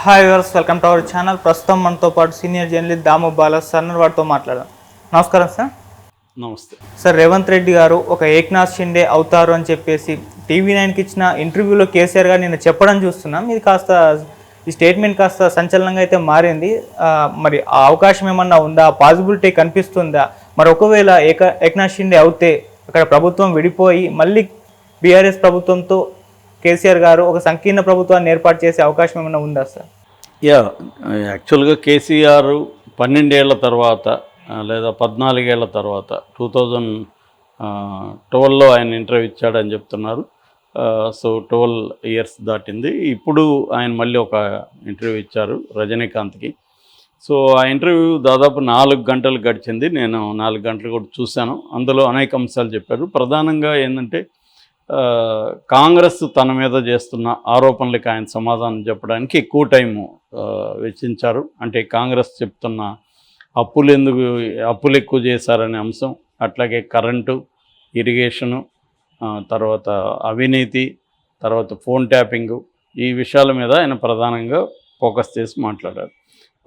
Hi viewers, welcome to our channel. ప్రస్తుతం మనతో పాటు సీనియర్ జర్నలిస్ట్ దాము బాలా సార్ వారితో మాట్లాడదాం. నమస్కారం సార్. నమస్తే సార్, రేవంత్ రెడ్డి గారు ఒక ఏక్నాథ్ షిండే అవుతారు అని చెప్పేసి టీవీ9కి ఇచ్చిన ఇంటర్వ్యూలో కేసీఆర్ గారు నేను చెప్పడం చూస్తున్నాం. ఇది కాస్త ఈ స్టేట్మెంట్ కాస్త సంచలనంగా అయితే మారింది. మరి ఆ అవకాశం ఏమన్నా ఉందా, పాసిబిలిటీ కనిపిస్తుందా? మరి ఒకవేళ ఏక్నాథ్ షిండే అవుతే అక్కడ ప్రభుత్వం విడిపోయి మళ్ళీ బీఆర్ఎస్ ప్రభుత్వంతో కేసీఆర్ గారు ఒక సంకీర్ణ ప్రభుత్వాన్ని ఏర్పాటు చేసే అవకాశం ఏమైనా ఉందా సార్? యాక్చువల్గా కేసీఆర్ 12 ఏళ్ల తర్వాత లేదా 14 ఏళ్ల తర్వాత 2012లో ఆయన ఇంటర్వ్యూ ఇచ్చాడని చెప్తున్నారు. సో 12 ఇయర్స్ దాటింది. ఇప్పుడు ఆయన మళ్ళీ ఒక ఇంటర్వ్యూ ఇచ్చారు రజనీకాంత్కి. సో ఆ ఇంటర్వ్యూ దాదాపు 4 గంటలు గడిచింది. నేను 4 గంటలు కూడా చూశాను. అందులో అనేక అంశాలు చెప్పారు. ప్రధానంగా ఏంటంటే కాంగ్రెస్ తన మీద చేస్తున్న ఆరోపణలకి ఆయన సమాధానం చెప్పడానికి ఎక్కువ టైము వెచ్చించారు. అంటే కాంగ్రెస్ చెప్తున్న అప్పులు ఎక్కువ చేశారనే అంశం, అట్లాగే కరెంటు, ఇరిగేషను, తర్వాత అవినీతి, తర్వాత ఫోన్ ట్యాపింగు, ఈ విషయాల మీద ఆయన ప్రధానంగా ఫోకస్ చేసి మాట్లాడారు.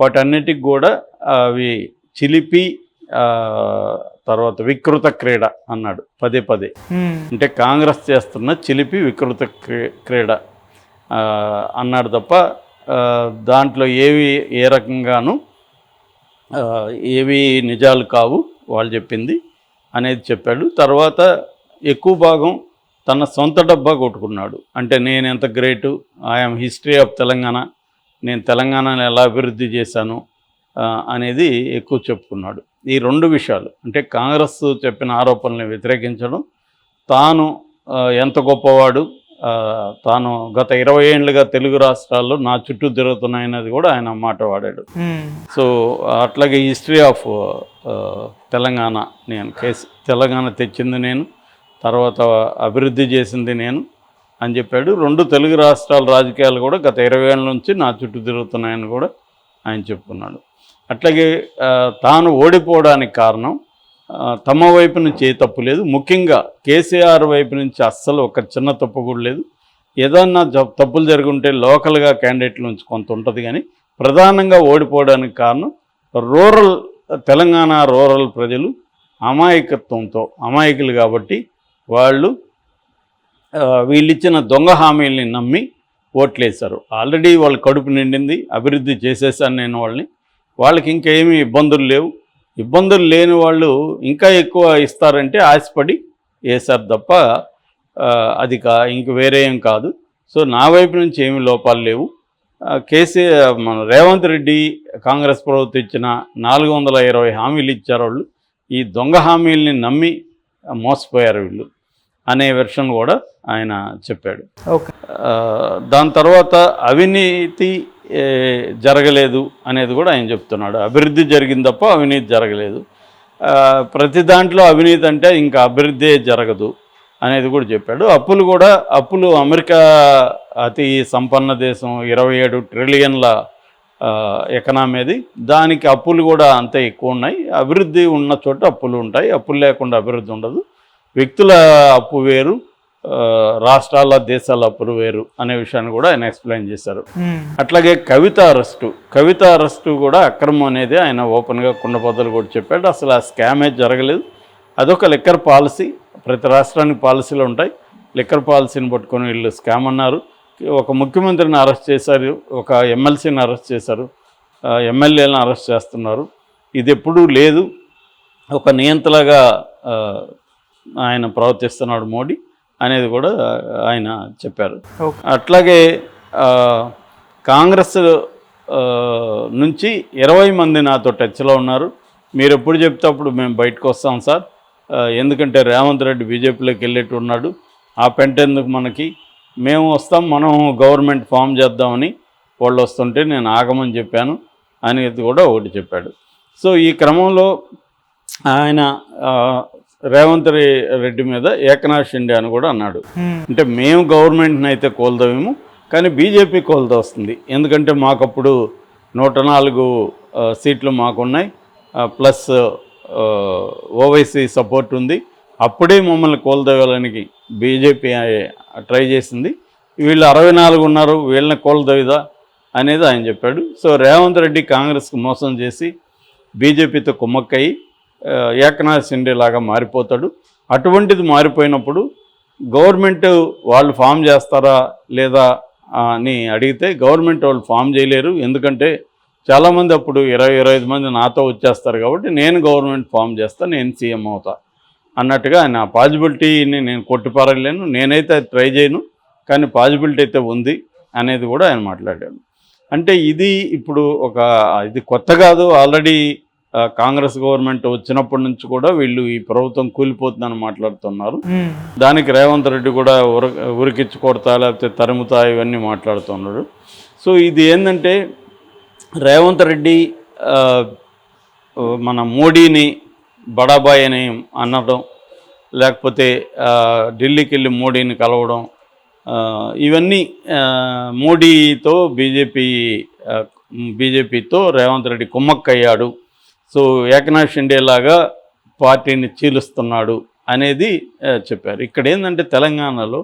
వాటన్నిటికి కూడా అవి చిలిపి తర్వాత వికృత క్రీడ అన్నాడు పదే. అంటే కాంగ్రెస్ చేస్తున్న చిలిపి వికృత క్రీడ అన్నాడు తప్ప దాంట్లో ఏ రకంగానూ ఏవి నిజాలు కావు వాళ్ళు చెప్పింది అనేది చెప్పాడు. తర్వాత ఎక్కువ భాగం తన సొంత డబ్బా కొట్టుకున్నాడు. అంటే నేను ఎంత great, I'm history of Telangana, నేను తెలంగాణను ఎలా అభివృద్ధి చేశాను అనేది ఎక్కువ చెప్పుకున్నాడు. ఈ 2 విషయాలు, అంటే కాంగ్రెస్ చెప్పిన ఆరోపణల్ని వ్యతిరేకించడం, తాను ఎంత గొప్పవాడు, తాను గత 20 ఏళ్ళుగా తెలుగు రాష్ట్రాల్లో నా చుట్టూ తిరుగుతున్నాయనేది కూడా ఆయన మాట వాడాడు. సో అట్లాగే హిస్టరీ ఆఫ్ తెలంగాణ, నేను తెలంగాణ తెచ్చింది నేను, తర్వాత అభివృద్ధి చేసింది నేను అని చెప్పాడు. 2 తెలుగు రాష్ట్రాల రాజకీయాలు కూడా గత 20 ఏళ్ళ నుంచి నా చుట్టూ తిరుగుతున్నాయని కూడా ఆయన చెప్పుకున్నాడు. అట్లాగే తాను ఓడిపోవడానికి కారణం తమ వైపు నుంచి ఏ తప్పు లేదు, ముఖ్యంగా కేసీఆర్ వైపు నుంచి అస్సలు ఒక చిన్న తప్పు కూడా లేదు. ఏదన్నా తప్పులు జరుగుంటే లోకల్గా క్యాండిడేట్ల నుంచి కొంత ఉంటుంది, కానీ ప్రధానంగా ఓడిపోవడానికి కారణం తెలంగాణ రూరల్ ప్రజలు అమాయకులు కాబట్టి వీళ్ళిచ్చిన దొంగ హామీల్ని నమ్మి ఓట్లేశారు. ఆల్రెడీ వాళ్ళ కడుపు నిండింది, అభివృద్ధి చేసేసాను నేను వాళ్ళకి ఇంకేమీ ఇబ్బందులు లేవు. ఇబ్బందులు లేని వాళ్ళు ఇంకా ఎక్కువ ఇస్తారంటే ఆశపడి వేశారు తప్ప అది ఇంక వేరే ఏం కాదు. సో నా వైపు నుంచి ఏమీ లోపాలు లేవు. మన రేవంత్ రెడ్డి కాంగ్రెస్ ప్రభుత్వం ఇచ్చిన 420 హామీలు ఇచ్చారు వాళ్ళు, ఈ దొంగ హామీల్ని నమ్మి మోసపోయారు వీళ్ళు అనే వెర్షన్ కూడా ఆయన చెప్పాడు. దాని తర్వాత అవినీతి జరగలేదు అనేది కూడా ఆయన చెప్తున్నాడు. అభివృద్ధి జరిగింది తప్ప అవినీతి జరగలేదు. ప్రతి దాంట్లో అవినీతి అంటే ఇంకా అభివృద్ధి జరగదు అనేది కూడా చెప్పాడు. అప్పులు అమెరికా అతి సంపన్న దేశం, 27 ట్రిలియన్ల ఎకనామీది, దానికి అప్పులు కూడా అంతే ఎక్కువ ఉన్నాయి. అభివృద్ధి ఉన్న చోట అప్పులు ఉంటాయి, అప్పులు లేకుండా అభివృద్ధి ఉండదు. వ్యక్తుల అప్పు వేరు, రాష్ట్రాల దేశాల అప్పులు వేరు అనే విషయాన్ని కూడా ఆయన ఎక్స్ప్లెయిన్ చేశారు. అట్లాగే కవిత అరెస్టు కూడా అక్రమం అనేది ఆయన ఓపెన్గా కుండబద్దలు కూడా చెప్పాడు. అసలు ఆ స్కామే జరగలేదు, అదొక లిక్కర్ పాలసీ. ప్రతి రాష్ట్రానికి పాలసీలు ఉంటాయి, లిక్కర్ పాలసీని పట్టుకొని వీళ్ళు స్కామ్ అన్నారు. ఒక ముఖ్యమంత్రిని అరెస్ట్ చేశారు, ఒక ఎమ్మెల్సీని అరెస్ట్ చేశారు, ఎమ్మెల్యేలను అరెస్ట్ చేస్తున్నారు. ఇది ఎప్పుడూ లేదు, ఒక నియంతలాగా ఆయన ప్రవర్తిస్తున్నాడు మోడీ అనేది కూడా ఆయన చెప్పారు. అట్లాగే కాంగ్రెస్ నుంచి 20 మంది నాతో టచ్లో ఉన్నారు. మీరు ఎప్పుడు చెప్తే అప్పుడు మేము బయటకు వస్తాం సార్, ఎందుకంటే రేవంత్ రెడ్డి బీజేపీలోకి వెళ్ళేట్టు ఉన్నాడు, ఆ పెంట ఎందుకు మనకి, మేము వస్తాం, మనం గవర్నమెంట్ ఫామ్ చేద్దామని వాళ్ళు వస్తుంటే నేను ఆగమని చెప్పాను అనేది కూడా ఒకటి చెప్పాడు. సో ఈ క్రమంలో ఆయన రేవంత్ రెడ్డి మీద ఏకనాథ్ షిండే అని కూడా అన్నాడు. అంటే మేము గవర్నమెంట్ని అయితే కోల్దామేమో, కానీ బీజేపీ కోల్దొస్తుంది, ఎందుకంటే మాకప్పుడు 104 సీట్లు మాకున్నాయి, ప్లస్ ఓవైసీ సపోర్ట్ ఉంది, అప్పుడే మమ్మల్ని కోల్దేవాలని బీజేపీ ట్రై చేసింది. వీళ్ళు 64 ఉన్నారు, వీళ్ళని కోల్దేవిదా అనేది ఆయన చెప్పాడు. సో రేవంత్ రెడ్డి కాంగ్రెస్కి మోసం చేసి బీజేపీతో కుమ్మక్కయి ఏకనాథ్ షిండే లాగా మారిపోతాడు. అటువంటిది మారిపోయినప్పుడు గవర్నమెంట్ వాళ్ళు ఫామ్ చేస్తారా లేదా అని అడిగితే గవర్నమెంట్ వాళ్ళు ఫామ్ చేయలేరు. ఎందుకంటే చాలామంది అప్పుడు 20-25 మంది నాతో వచ్చేస్తారు కాబట్టి నేను గవర్నమెంట్ ఫామ్ చేస్తా, నేను సీఎం అవుతా అన్నట్టుగా ఆయన ఆ పాజిబిలిటీని నేను కొట్టిపారలేను, నేనైతే అది ట్రై చేయను, కానీ పాజిబిలిటీ అయితే ఉంది అనేది కూడా ఆయన మాట్లాడాడు. అంటే ఇది ఇప్పుడు ఇది కొత్త కాదు, ఆల్రెడీ కాంగ్రెస్ గవర్నమెంట్ వచ్చినప్పటి నుంచి కూడా వీళ్ళు ఈ ప్రభుత్వం కూలిపోతుందని మాట్లాడుతున్నారు. దానికి రేవంత్ రెడ్డి కూడా ఉరికిచ్చి కొడతా లేకపోతే తరుముతా ఇవన్నీ మాట్లాడుతున్నాడు. సో ఇది ఏంటంటే రేవంత్ రెడ్డి మన మోడీని బడాబాయ్ అని అనడం, లేకపోతే ఢిల్లీకి వెళ్ళి మోడీని కలవడం, ఇవన్నీ మోడీతో బీజేపీతో రేవంత్ రెడ్డి కుమ్మక్కయ్యాడు, సో ఏకనాథ్ షిండే లాగా పార్టీని చీలుస్తున్నాడు అనేది చెప్పారు. ఇక్కడ ఏంటంటే తెలంగాణలో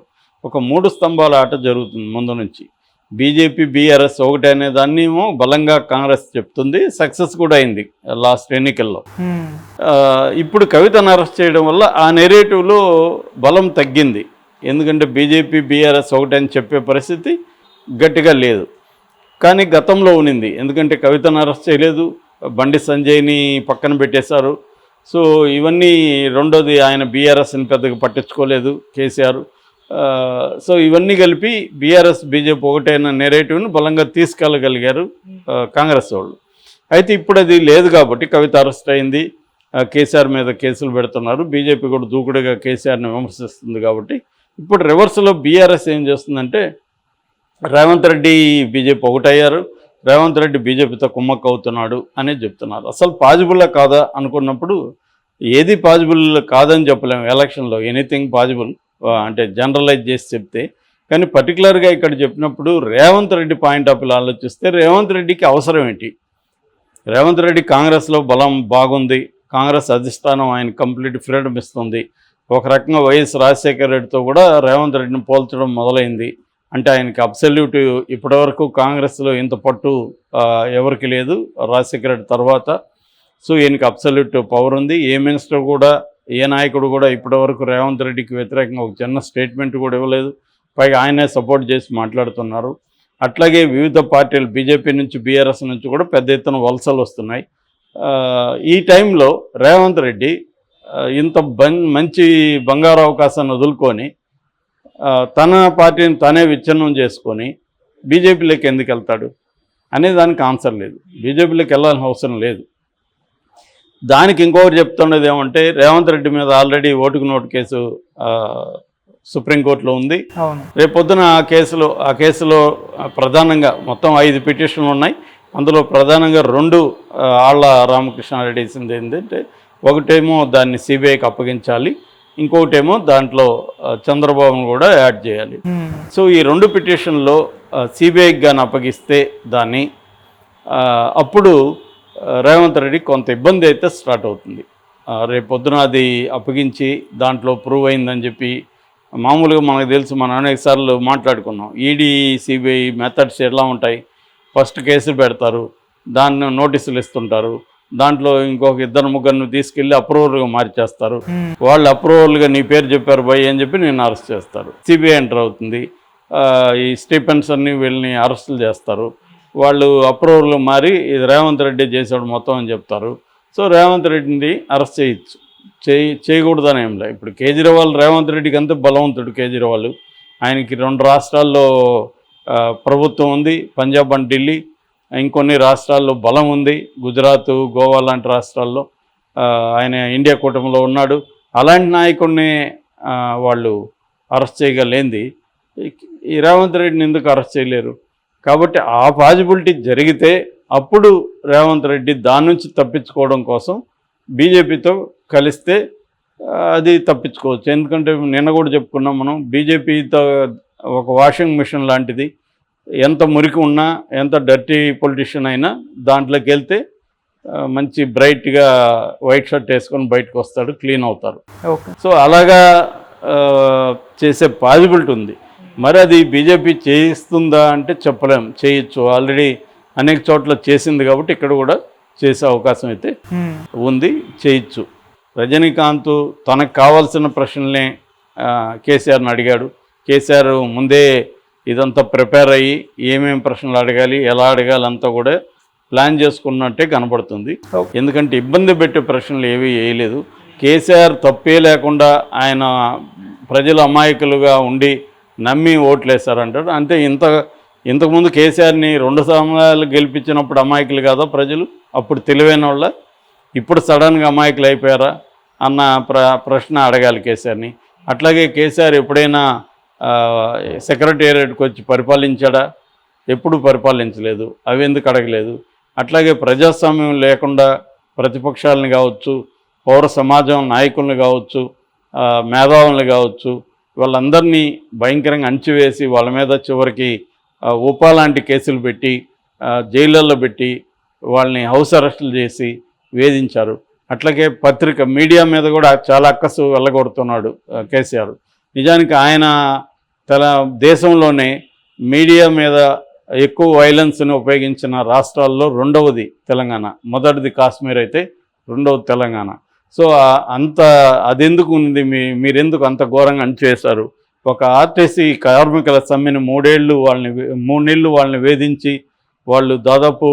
ఒక 3 స్తంభాల ఆట జరుగుతుంది ముందు నుంచి. బీజేపీ బీఆర్ఎస్ ఒకటే అనే దాన్నేమో బలంగా కాంగ్రెస్ చెప్తుంది, సక్సెస్ కూడా అయింది లాస్ట్ ఎన్నికల్లో. ఇప్పుడు కవితను అరెస్ట్ చేయడం వల్ల ఆ నెరేటివ్లో బలం తగ్గింది. ఎందుకంటే బీజేపీ బీఆర్ఎస్ ఒకటే అని చెప్పే పరిస్థితి గట్టిగా లేదు, కానీ గతంలో ఉన్నింది. ఎందుకంటే కవితను అరెస్ట్ చేయలేదు, బండి సంజయ్ని పక్కన పెట్టేశారు. సో ఇవన్నీ రెండోది ఆయన బీఆర్ఎస్ని పెద్దగా పట్టించుకోలేదు కేసీఆర్. సో ఇవన్నీ కలిపి బీఆర్ఎస్ బీజేపీ ఒకటైన నెరేటివ్ను బలంగా తీసుకెళ్ళగలిగారు కాంగ్రెస్ వాళ్ళు. అయితే ఇప్పుడు అది లేదు కాబట్టి కవిత అరెస్ట్ అయింది, కేసీఆర్ మీద కేసులు పెడుతున్నారు, బీజేపీ కూడా దూకుడుగా కేసీఆర్ని విమర్శిస్తుంది. కాబట్టి ఇప్పుడు రివర్స్లో బీఆర్ఎస్ ఏం చేస్తుందంటే రేవంత్ రెడ్డి బీజేపీ ఒకటయ్యారు, రేవంత్ రెడ్డి బీజేపీతో కుమ్మక్క అవుతున్నాడు అనేది చెప్తున్నారు. అసలు పాజిబుల్లా కాదా అనుకున్నప్పుడు ఏది పాజిబుల్ కాదని చెప్పలేము ఎలక్షన్లో, ఎనీథింగ్ పాజిబుల్ అంటే జనరలైజ్ చేసి చెప్తే. కానీ పర్టికులర్గా ఇక్కడ చెప్పినప్పుడు Revanth Reddy point of view ఆలోచిస్తే రేవంత్ రెడ్డికి అవసరం ఏంటి? రేవంత్ రెడ్డి కాంగ్రెస్లో బలం బాగుంది, కాంగ్రెస్ అధిష్టానం ఆయన కంప్లీట్ ఫ్రీడమ్ ఇస్తుంది. ఒక రకంగా వైఎస్ రాజశేఖర రెడ్డితో కూడా రేవంత్ రెడ్డిని పోల్చడం మొదలైంది. అంటే ఆయనకి అబ్సల్యూట్ ఇప్పటివరకు కాంగ్రెస్లో ఇంత పట్టు ఎవరికి లేదు రాజశేఖర రెడ్డి తర్వాత. సో ఈయనకి అబ్సల్యూట్ పవర్ ఉంది. ఏ మినిస్టర్ కూడా ఏ నాయకుడు కూడా ఇప్పటివరకు రేవంత్ రెడ్డికి వ్యతిరేకంగా ఒక చిన్న స్టేట్మెంట్ కూడా ఇవ్వలేదు, పైగా ఆయనే సపోర్ట్ చేసి మాట్లాడుతున్నారు. అట్లాగే వివిధ పార్టీలు బీజేపీ నుంచి బీఆర్ఎస్ నుంచి కూడా పెద్ద ఎత్తున వలసలు వస్తున్నాయి. ఈ టైంలో రేవంత్ రెడ్డి ఇంత మంచి బంగారు అవకాశాన్ని వదులుకొని తన పార్టీని తనే విచ్ఛిన్నం చేసుకొని బీజేపీలోకి ఎందుకు వెళ్తాడు అనే దానికి ఆన్సర్ లేదు. బీజేపీలోకి వెళ్ళాల్సిన అవసరం లేదు. దానికి ఇంకొకటి చెప్తున్నది ఏమంటే రేవంత్ రెడ్డి మీద ఆల్రెడీ ఓటుకు నోటు కేసు సుప్రీంకోర్టులో ఉంది. రేపొద్దున ఆ కేసులో ప్రధానంగా మొత్తం 5 పిటిషన్లు ఉన్నాయి. అందులో ప్రధానంగా 2 ఆళ్ల రామకృష్ణారెడ్డి వేసింది ఏంటంటే, ఒకటేమో దాన్ని సిబిఐకి అప్పగించాలి, ఇంకొకటేమో దాంట్లో చంద్రబాబును కూడా యాడ్ చేయాలి. సో ఈ 2 పిటిషన్లో సిబిఐకి కానీ అప్పగిస్తే దాన్ని అప్పుడు రేవంత్ రెడ్డి కొంత ఇబ్బంది అయితే స్టార్ట్ అవుతుంది. రేపొద్దున అది అప్పగించి దాంట్లో ప్రూవ్ అయిందని చెప్పి మామూలుగా మనకు తెలుసు, మనం అనేక సార్లు మాట్లాడుకున్నాం, ఈడీ సిబిఐ మెథడ్స్ ఎలా ఉంటాయి. ఫస్ట్ కేసు పెడతారు, దాన్ని నోటీసులు ఇస్తుంటారు, దాంట్లో ఇంకొక 2-3 తీసుకెళ్ళి అప్రూవల్గా మార్చేస్తారు. వాళ్ళు అప్రూవల్గా నీ పేరు చెప్పారు భయ్ అని చెప్పి నేను అరెస్ట్ చేస్తారు. సిబిఐ ఎంటర్ అవుతుంది, ఈ స్టీఫెన్స్ అన్ని వీళ్ళని అరెస్టులు చేస్తారు. వాళ్ళు అప్రూవల్ మారి ఇది రేవంత్ రెడ్డి చేశాడు మొత్తం అని చెప్తారు. సో రేవంత్ రెడ్డిని అరెస్ట్ చేయకూడదని ఏం లేదు. ఇప్పుడు కేజ్రీవాల్ రేవంత్ రెడ్డికి అంతే బలవంతుడు. కేజ్రీవాల్ ఆయనకి 2 రాష్ట్రాల్లో ప్రభుత్వం ఉంది, పంజాబ్ అండ్ ఢిల్లీ. ఇంకొన్ని రాష్ట్రాల్లో బలం ఉంది, గుజరాత్, గోవా లాంటి రాష్ట్రాల్లో ఆయన ఇండియా కూటమిలో ఉన్నాడు. అలాంటి నాయకుడిని వాళ్ళు అరెస్ట్ చేయగలేంది ఈ రేవంత్ రెడ్డిని ఎందుకు అరెస్ట్ చేయలేరు? కాబట్టి ఆ పాజిబిలిటీ జరిగితే అప్పుడు రేవంత్ రెడ్డి దాని నుంచి తప్పించుకోవడం కోసం బీజేపీతో కలిస్తే అది తప్పించుకోవచ్చు. ఎందుకంటే నిన్న కూడా చెప్పుకున్నాం మనం, బీజేపీతో ఒక వాషింగ్ మిషన్ లాంటిది. ఎంత మురికి ఉన్నా, ఎంత డర్టీ పొలిటీషియన్ అయినా దాంట్లోకి వెళ్తే మంచి బ్రైట్గా వైట్ షర్ట్ వేసుకొని బయటకు వస్తాడు, క్లీన్ అవుతారు. సో అలాగా చేసే పాజిబిలిటీ ఉంది. మరి అది బీజేపీ చేయిస్తుందా అంటే చెప్పలేం, చేయొచ్చు. ఆల్రెడీ అనేక చోట్ల చేసింది కాబట్టి ఇక్కడ కూడా చేసే అవకాశం అయితే ఉంది, చేయొచ్చు. రజనీకాంత్ తనకు కావాల్సిన ప్రశ్నలనే కేసీఆర్ని అడిగాడు. కేసీఆర్ ముందే ఇదంతా ప్రిపేర్ అయ్యి ఏమేం ప్రశ్నలు అడగాలి, ఎలా అడగాలి అంతా కూడా ప్లాన్ చేసుకున్నట్టే కనబడుతుంది. ఎందుకంటే ఇబ్బంది పెట్టే ప్రశ్నలు ఏవి వేయలేదు. కేసీఆర్ తప్పే లేకుండా ఆయన ప్రజలు అమాయకులుగా ఉండి నమ్మి ఓట్లేశారంటాడు. అంటే ఇంతకుముందు కేసీఆర్ని 2 సమయాలు గెలిపించినప్పుడు అమాయకులు కాదా ప్రజలు? అప్పుడు తెలివైన వాళ్ళ, ఇప్పుడు సడన్గా అమాయకులు అయిపోయారా అన్న ప్రశ్న అడగాలి కేసీఆర్ని. అట్లాగే కేసీఆర్ ఎప్పుడైనా సెక్రటేరియట్కి వచ్చి పరిపాలించాడా? ఎప్పుడు పరిపాలించలేదు. అవి ఎందుకు అడగలేదు? అట్లాగే ప్రజాస్వామ్యం లేకుండా ప్రతిపక్షాలను కావచ్చు, పౌర సమాజం నాయకులను కావచ్చు, మేధావులను కావచ్చు, వాళ్ళందరినీ భయంకరంగా అణచివేసి వాళ్ళ మీద చివరికి ఉపా లాంటి కేసులు పెట్టి జైళ్ళల్లో పెట్టి వాళ్ళని హౌస్ అరెస్టులు చేసి వేధించారు. అట్లాగే మీడియా మీద కూడా చాలా అక్కసు వెళ్ళగొడుతున్నాడు కేసీఆర్. నిజానికి ఆయన దేశంలోనే మీడియా మీద ఎక్కువ వైలెన్స్ని ఉపయోగించిన రాష్ట్రాల్లో 2వది తెలంగాణ, మొదటిది కాశ్మీర్ అయితే 2వది తెలంగాణ. సో అదెందుకు ఉంది, మీరెందుకు అంత ఘోరంగా అణిచివేశారు? ఒక ఆర్టీసీ కార్మికుల సమ్మెను 3 నెలలు వాళ్ళని వేధించి వాళ్ళు దాదాపు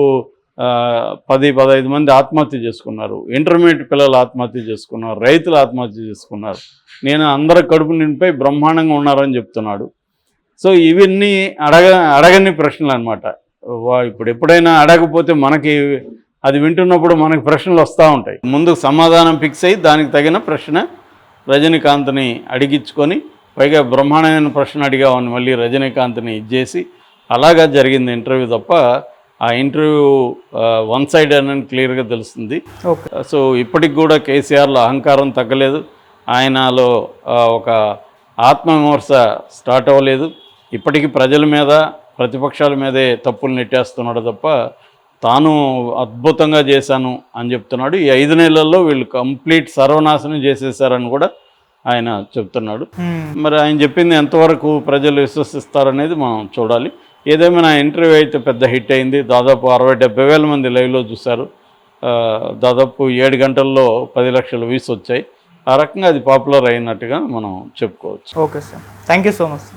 10-15 మంది ఆత్మహత్య చేసుకున్నారు. ఇంటర్మీడియట్ పిల్లలు ఆత్మహత్య చేసుకున్నారు, రైతులు ఆత్మహత్య చేసుకున్నారు. నేను అందరి కడుపు నిండిపోయి బ్రహ్మాండంగా ఉన్నారని చెప్తున్నాడు. సో ఇవన్నీ అడగని ప్రశ్నలు అనమాట. ఇప్పుడు ఎప్పుడైనా అడగకపోతే మనకి అది వింటున్నప్పుడు మనకి ప్రశ్నలు వస్తూ ఉంటాయి. ముందు సమాధానం ఫిక్స్ అయ్యి దానికి తగిన ప్రశ్న రజనీకాంత్ని అడిగించుకొని, పైగా బ్రహ్మాండమైన ప్రశ్న అడిగామని మళ్ళీ రజనీకాంత్ని ఇచ్చేసి అలాగా జరిగింది ఇంటర్వ్యూ తప్ప ఆ ఇంటర్వ్యూ వన్ సైడ్ అని క్లియర్గా తెలుస్తుంది. సో ఇప్పటికి కూడా కేసీఆర్లో అహంకారం తగ్గలేదు, ఆయనలో ఒక ఆత్మవిమర్శ స్టార్ట్ అవ్వలేదు. ఇప్పటికీ ప్రజల మీద ప్రతిపక్షాల మీదే తప్పులు నెట్టేస్తున్నాడు తప్ప తాను అద్భుతంగా చేశాను అని చెప్తున్నాడు. ఈ 5 నెలల్లో వీళ్ళు కంప్లీట్ సర్వనాశనం చేసేసారని కూడా ఆయన చెప్తున్నాడు. మరి ఆయన చెప్పింది ఎంతవరకు ప్రజలు విశ్వసిస్తారనేది మనం చూడాలి. ఏదేమైనా ఇంటర్వ్యూ అయితే పెద్ద హిట్ అయింది. దాదాపు 60-70 వేల మంది లైవ్లో చూశారు. దాదాపు 7 గంటల్లో 10 లక్షల వ్యూస్ వచ్చాయి. ఆ రకంగా అది పాపులర్ అయినట్టుగా మనం చెప్పుకోవచ్చు. Okay sir, thank you so much.